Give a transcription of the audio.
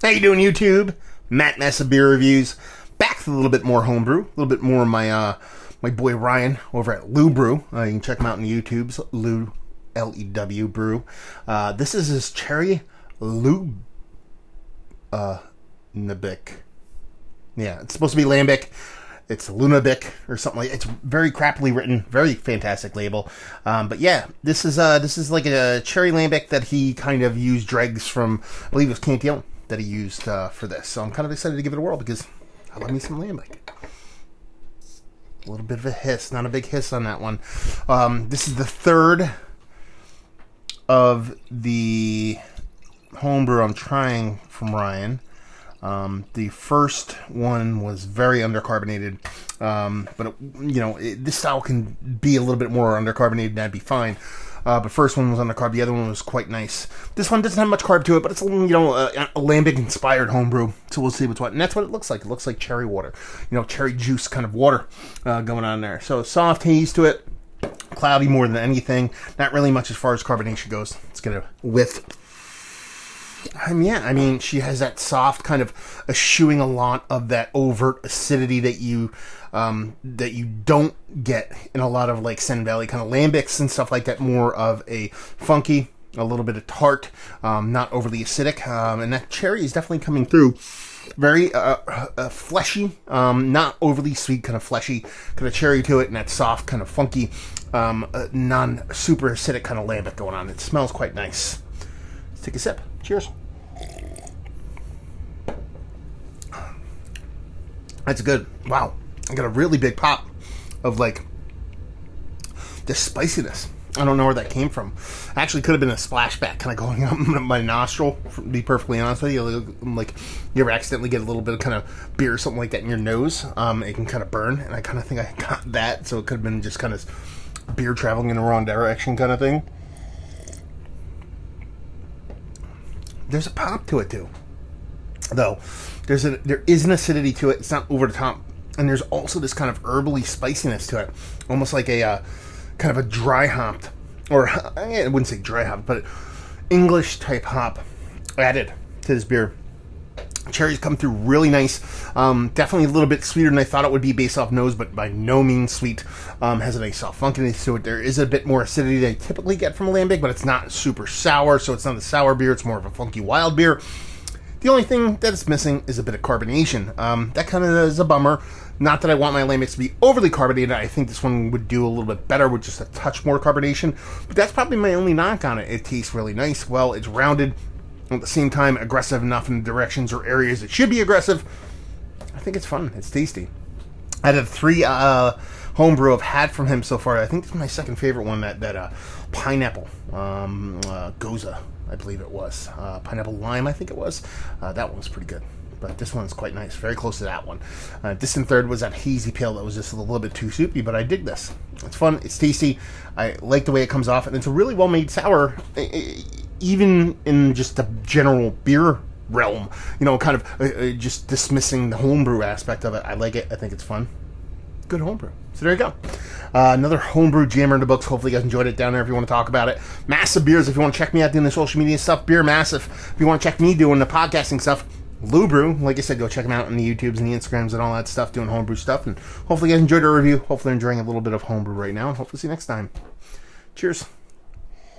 How you doing, YouTube? Matt Massa Beer Reviews. Back with a little bit more homebrew. A little bit more of my my boy Ryan over at Brew. You can check him out on the YouTubes. Lew, L-E-W, Brew. This is his cherry Lewambic. Yeah, it's supposed to be Lambic. It's Lewambic or something like. It's very crappily written, very fantastic label. But yeah, this is like a cherry Lambic that he kind of used dregs from, I believe it was Cantillon that he used for this. So I'm kind of excited to give it a whirl because I love me some Lambic. A little bit of a hiss, not a big hiss on that one. This is the third of the homebrew I'm trying from Ryan. The first one was very undercarbonated, but this style can be a little bit more undercarbonated and that'd be fine. But first one was undercarb, the other one was quite nice. This one doesn't have much carb to it, but it's a Lambic inspired homebrew, so we'll see what's what. And that's what it looks like. It looks like cherry water, cherry juice kind of water going on there. So soft haze to it, cloudy more than anything. Not really much as far as carbonation goes. Let's get a whiff. She has that soft kind of eschewing a lot of that overt acidity that you don't get in a lot of like Sen Valley kind of lambics and stuff like that. More of a funky, a little bit of tart, not overly acidic, and that cherry is definitely coming through. Very fleshy, not overly sweet, kind of fleshy, kind of cherry to it, and that soft, kind of funky, non-super acidic kind of lambic going on. It smells quite nice. Let's take a sip. Cheers. That's good. Wow. I got a really big pop of like the spiciness. I don't know where that came from. Actually could have been a splashback kind of going up my nostril, to be perfectly honest with you. Like you ever accidentally get a little bit of kind of beer or something like that in your nose, it can kind of burn, and I kind of think I got that, so it could have been just kind of beer traveling in the wrong direction kind of thing. There's a pop to it too, though. There is an acidity to it. It's not over the top, and there's also this kind of herbally spiciness to it, almost like a kind of a dry hopped, or I wouldn't say dry hopped, but English type hop added to this beer. Cherries come through really nice. Definitely a little bit sweeter than I thought it would be based off nose, but by no means sweet. Has a nice soft funkiness to it. There is a bit more acidity than I typically get from a Lambic, but it's not super sour, so it's not a sour beer. It's more of a funky wild beer. The only thing that it's missing is a bit of carbonation. That kind of is a bummer. Not that I want my Lambics to be overly carbonated. I think this one would do a little bit better with just a touch more carbonation, but that's probably my only knock on it. It tastes really nice. Well, it's rounded. At the same time, aggressive enough in the directions or areas it should be aggressive. I think it's fun. It's tasty. Out of 3 homebrew I've had from him so far, I think this is my second favorite one. That pineapple goza, I believe it was. Pineapple lime, I think it was. That one was pretty good. But this one's quite nice. Very close to that one. Distant third was that hazy pale that was just a little bit too soupy, but I dig this. It's fun. It's tasty. I like the way it comes off, and it's a really well-made sour. Even in just the general beer realm, kind of just dismissing the homebrew aspect of it. I like it. I think it's fun. Good homebrew. So there you go. Another homebrew jammer in the books. Hopefully you guys enjoyed it down there if you want to talk about it. Massive Beers if you want to check me out doing the social media stuff. Beer Massive if you want to check me doing the podcasting stuff. Brew, like I said, go check them out on the YouTubes and the Instagrams and all that stuff, doing homebrew stuff. And hopefully you guys enjoyed our review. Hopefully you're enjoying a little bit of homebrew right now. And hopefully see you next time. Cheers.